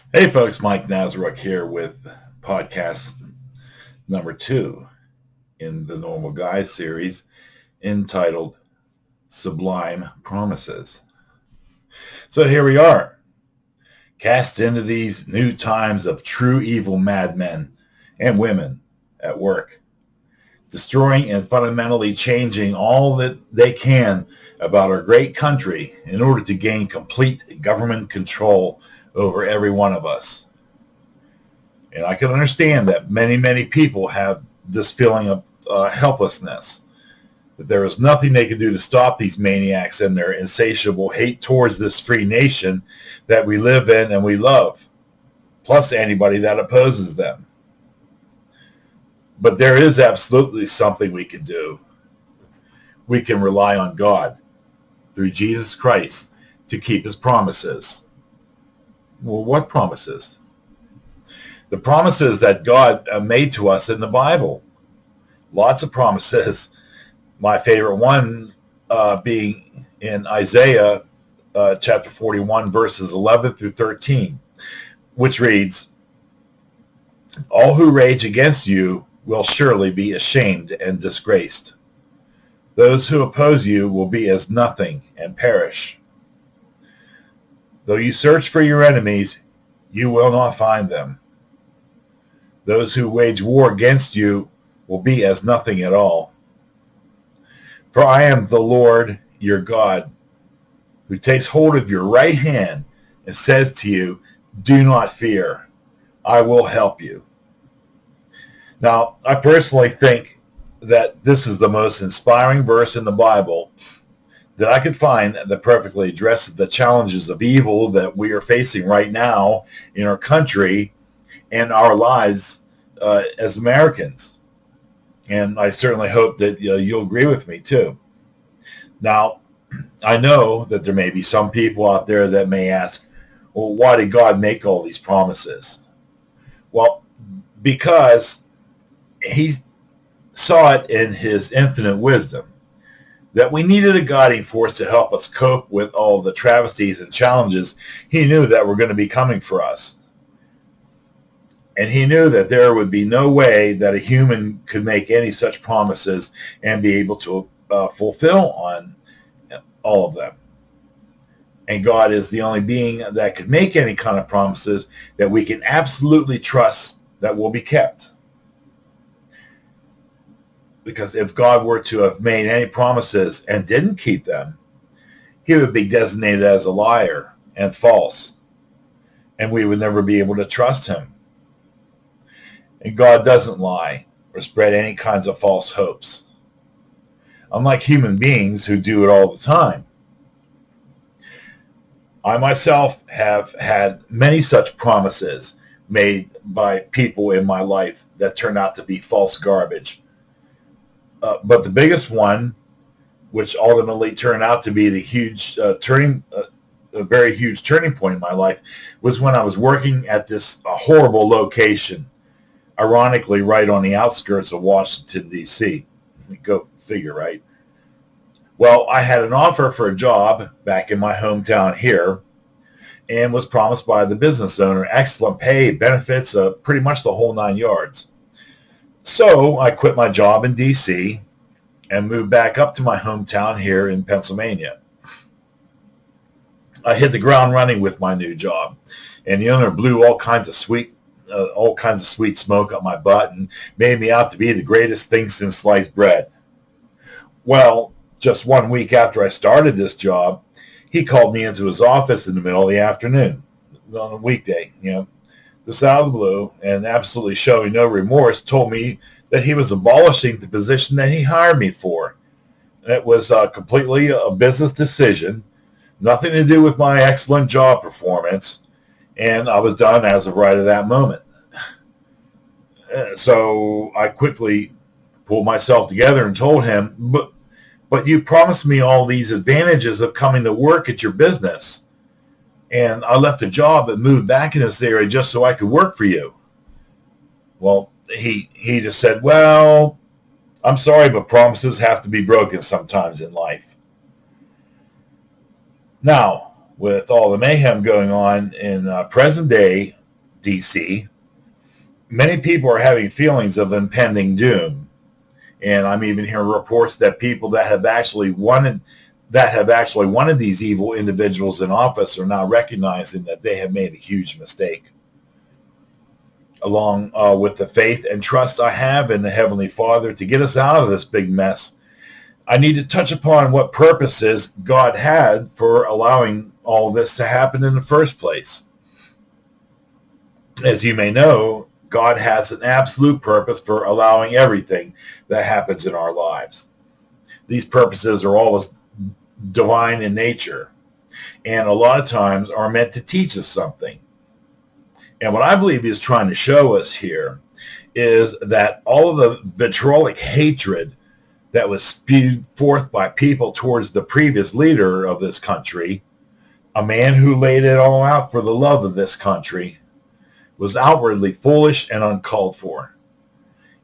Hey folks, Mike Nazaruk here with podcast number 2 in the Normal Guys series entitled Sublime Promises. So here we are, cast into these new times of true evil madmen and women at work, destroying and fundamentally changing all that they can about our great country in order to gain complete government control over every one of us. And I can understand that many people have this feeling of helplessness, that there is nothing they can do to stop these maniacs and their insatiable hate towards this free nation that we live in and we love, plus anybody that opposes them. But there is absolutely something we can do. We can rely on God through Jesus Christ to keep his promises. Well, what promises? The promises that God made to us in the Bible. Lots of promises. My favorite one being in Isaiah chapter 41, verses 11 through 13, which reads, "All who rage against you will surely be ashamed and disgraced. Those who oppose you will be as nothing and perish. Though you search for your enemies, you will not find them. Those who wage war against you will be as nothing at all. For I am the Lord your God, who takes hold of your right hand and says to you, 'Do not fear, I will help you.'" Now, I personally think that this is the most inspiring verse in the Bible that I could find that perfectly addresses the challenges of evil that we are facing right now in our country and our lives as Americans. And I certainly hope that you'll agree with me too. Now, I know that there may be some people out there that may ask, well, why did God make all these promises? Well, because he saw it in his infinite wisdom that we needed a guiding force to help us cope with all the travesties and challenges he knew that were going to be coming for us. And he knew that there would be no way that a human could make any such promises and be able to fulfill on all of them. And God is the only being that could make any kind of promises that we can absolutely trust that will be kept. Because if God were to have made any promises and didn't keep them, he would be designated as a liar and false, and we would never be able to trust him. And God doesn't lie or spread any kinds of false hopes, unlike human beings who do it all the time. I myself have had many such promises made by people in my life that turned out to be false garbage. But the biggest one, which ultimately turned out to be a very huge turning point in my life, was when I was working at this horrible location, ironically right on the outskirts of Washington, D.C. Go figure, right? Well, I had an offer for a job back in my hometown here and was promised by the business owner excellent pay, benefits, pretty much the whole 9 yards. So I quit my job in D.C. and moved back up to my hometown here in Pennsylvania. I hit the ground running with my new job, and the owner blew all kinds of sweet smoke up my butt and made me out to be the greatest thing since sliced bread. Well, just 1 week after I started this job, he called me into his office in the middle of the afternoon on a weekday, just out of the blue, and absolutely showing no remorse, told me that he was abolishing the position that he hired me for. It was completely a business decision, nothing to do with my excellent job performance, and I was done as of right at that moment. So I quickly pulled myself together and told him, but you promised me all these advantages of coming to work at your business. And I left the job and moved back in this area just so I could work for you. Well, he just said, well, I'm sorry, but promises have to be broken sometimes in life. Now, with all the mayhem going on in present day DC, many people are having feelings of impending doom. And I'm even hearing reports that people that have actually wanted these evil individuals in office are now recognizing that they have made a huge mistake. Along with the faith and trust I have in the Heavenly Father to get us out of this big mess, I need to touch upon what purposes God had for allowing all this to happen in the first place. As you may know, God has an absolute purpose for allowing everything that happens in our lives. These purposes are always divine in nature, and a lot of times are meant to teach us something. And what I believe he's trying to show us here is that all of the vitriolic hatred that was spewed forth by people towards the previous leader of this country, a man who laid it all out for the love of this country, was outwardly foolish and uncalled for.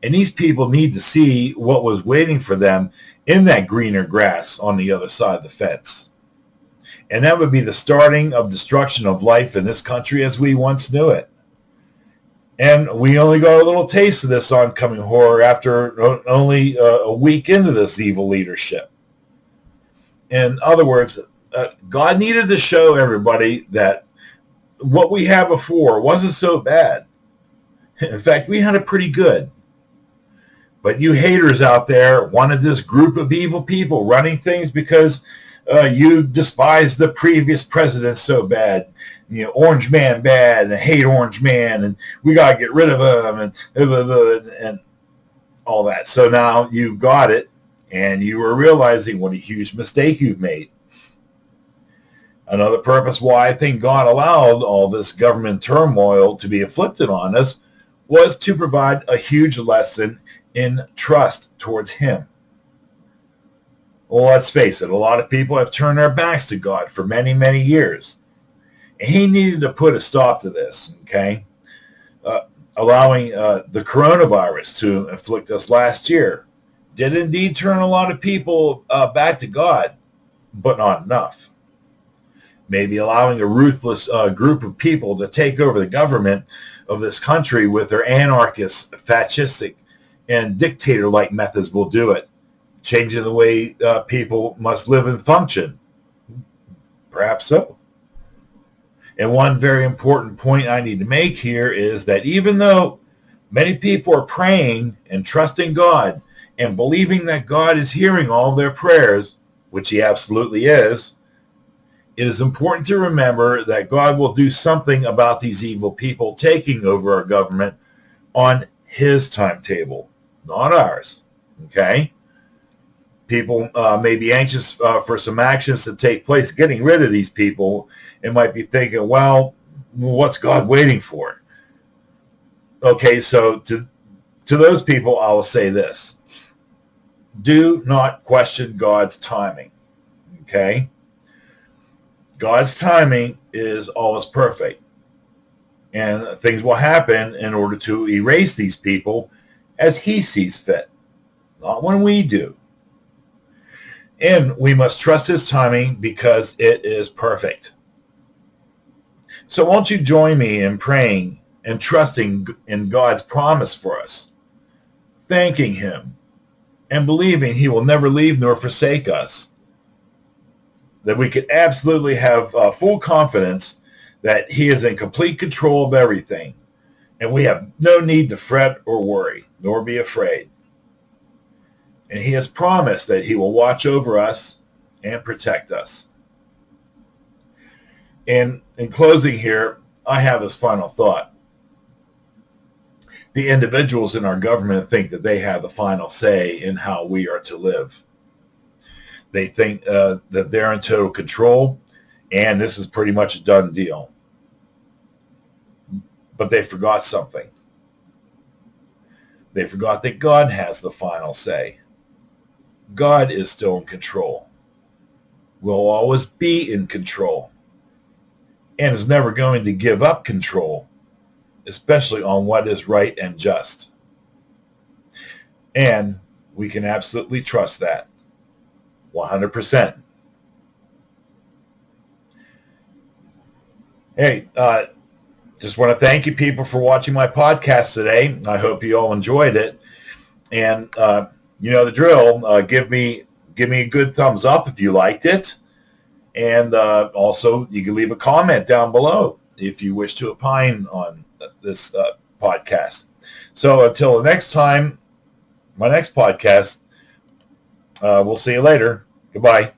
And these people need to see what was waiting for them in that greener grass on the other side of the fence. And that would be the starting of destruction of life in this country as we once knew it. And we only got a little taste of this oncoming horror after only a week into this evil leadership. In other words, God needed to show everybody that what we had before wasn't so bad. In fact, we had it pretty good. But you haters out there wanted this group of evil people running things because you despise the previous president so bad. You know, Orange Man bad, and hate Orange Man, and we got to get rid of him, and all that. So now you've got it, and you are realizing what a huge mistake you've made. Another purpose why I think God allowed all this government turmoil to be inflicted on us was to provide a huge lesson in trust towards him. Well, let's face it, a lot of people have turned their backs to God for many, many years. And he needed to put a stop to this, okay? Allowing the coronavirus to afflict us last year did indeed turn a lot of people back to God, but not enough. Maybe allowing a ruthless group of people to take over the government of this country with their anarchist, fascistic, and dictator-like methods will do it, changing the way people must live and function. Perhaps so. And one very important point I need to make here is that even though many people are praying and trusting God and believing that God is hearing all their prayers, which he absolutely is, it is important to remember that God will do something about these evil people taking over our government on his timetable, not ours. Okay? People may be anxious for some actions to take place, getting rid of these people, and might be thinking, well, what's God waiting for? Okay, so to those people, I will say this. Do not question God's timing. Okay? God's timing is always perfect. And things will happen in order to erase these people as he sees fit, not when we do. And we must trust his timing because it is perfect. So won't you join me in praying and trusting in God's promise for us, thanking him, and believing he will never leave nor forsake us, that we could absolutely have full confidence that he is in complete control of everything, and we have no need to fret or worry, nor be afraid. And he has promised that he will watch over us and protect us. And in closing here, I have this final thought. The individuals in our government think that they have the final say in how we are to live. They think that they're in total control, and this is pretty much a done deal. But they forgot something. They forgot that God has the final say. God is still in control, will always be in control, and is never going to give up control, especially on what is right and just. And we can absolutely trust that, 100%. Hey, just want to thank you people for watching my podcast today. I hope you all enjoyed it. And you know the drill. Give me a good thumbs up if you liked it. And also, you can leave a comment down below if you wish to opine on this podcast. So until the next time, my next podcast, we'll see you later. Goodbye.